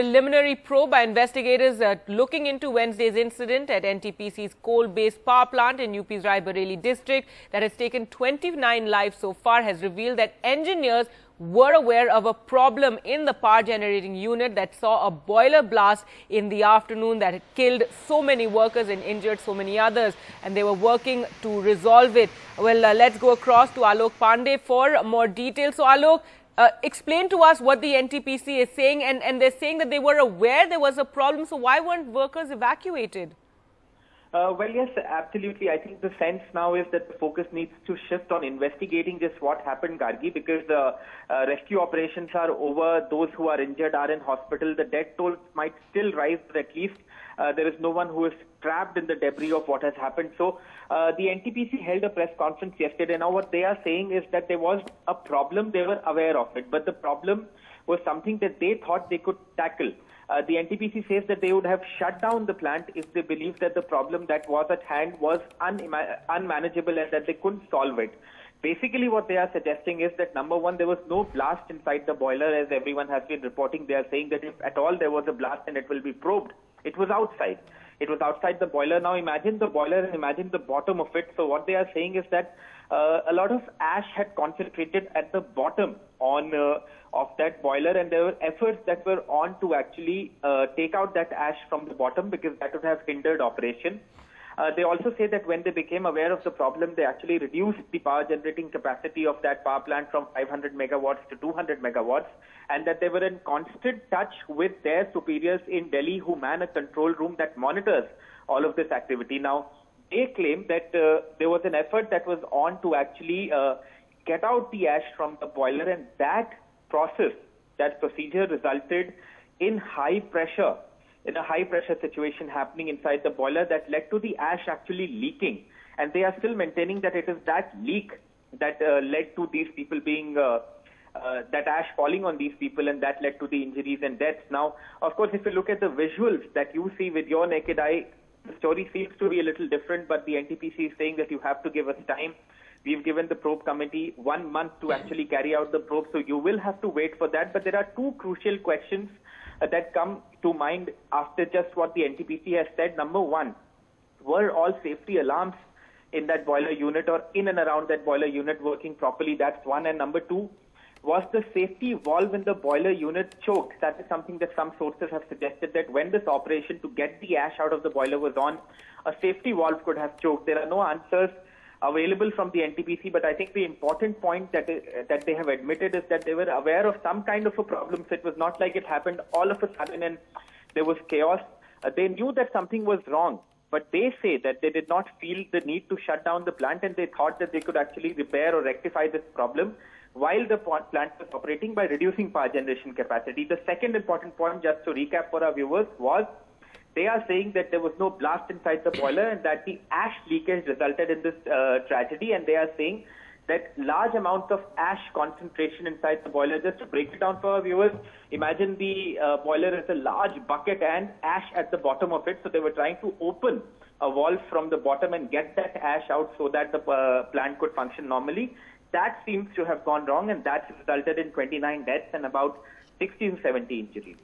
preliminary probe by investigators looking into Wednesday's incident at NTPC's coal-based power plant in UP's Raebareli district that has taken 29 lives so far has revealed that engineers were aware of a problem in the power generating unit that saw a boiler blast in the afternoon that had killed so many workers and injured so many others, and they were working to resolve it. Well, let's go across to Alok Pandey for more details. So, Alok, explain to us what the NTPC is saying, and they're saying that they were aware there was a problem, so why weren't workers evacuated? Well, yes, absolutely. I think the sense now is that the focus needs to shift on investigating just what happened, Gargi, because the rescue operations are over. Those who are injured are in hospital. The death toll might still rise, but at least there is no one who is trapped in the debris of what has happened. So the NTPC held a press conference yesterday. Now what they are saying is that there was a problem. They were aware of it, but the problem was something that they thought they could tackle. The NTPC says that they would have shut down the plant if they believed that the problem that was at hand was unmanageable and that they couldn't solve it. Basically, what they are suggesting is that, number one, there was no blast inside the boiler, as everyone has been reporting. They are saying that if at all there was a blast, then it will be probed. It was outside. It was outside the boiler. Now imagine the boiler and imagine the bottom of it. So what they are saying is that a lot of ash had concentrated at the bottom of that boiler, and there were efforts that were on to actually take out that ash from the bottom, because that would have hindered operation. They also say that when they became aware of the problem, they actually reduced the power generating capacity of that power plant from 500 megawatts to 200 megawatts, and that they were in constant touch with their superiors in Delhi who man a control room that monitors all of this activity. Now, they claim that there was an effort that was on to actually get out the ash from the boiler, and that process, that procedure resulted in high pressure, in a high pressure situation happening inside the boiler that led to the ash actually leaking. And they are still maintaining that it is that leak that led to these people being, that ash falling on these people, and that led to the injuries and deaths. Now, of course, if you look at the visuals that you see with your naked eye, the story seems to be a little different, but the NTPC is saying that you have to give us time. We've given the probe committee 1 month to actually carry out the probe, so you will have to wait for that. But there are two crucial questions that come to mind after just what the NTPC has said. Number one, were all safety alarms in that boiler unit or in and around that boiler unit working properly? That's one. And number two, was the safety valve in the boiler unit choked? That is something that some sources have suggested, that when this operation to get the ash out of the boiler was on, a safety valve could have choked. There are no answers available from the NTPC, but I think the important point that they have admitted is that they were aware of some kind of a problem. So it was not like it happened all of a sudden and there was chaos. They knew that something was wrong, but they say that they did not feel the need to shut down the plant, and they thought that they could actually repair or rectify this problem while the plant was operating by reducing power generation capacity. The second important point, just to recap for our viewers, was they are saying that there was no blast inside the boiler and that the ash leakage resulted in this tragedy. And they are saying that large amounts of ash concentration inside the boiler. Just to break it down for our viewers, imagine the boiler is a large bucket and ash at the bottom of it. So they were trying to open a valve from the bottom and get that ash out so that the plant could function normally. That seems to have gone wrong, and that's resulted in 29 deaths and about 60 to 70 injuries.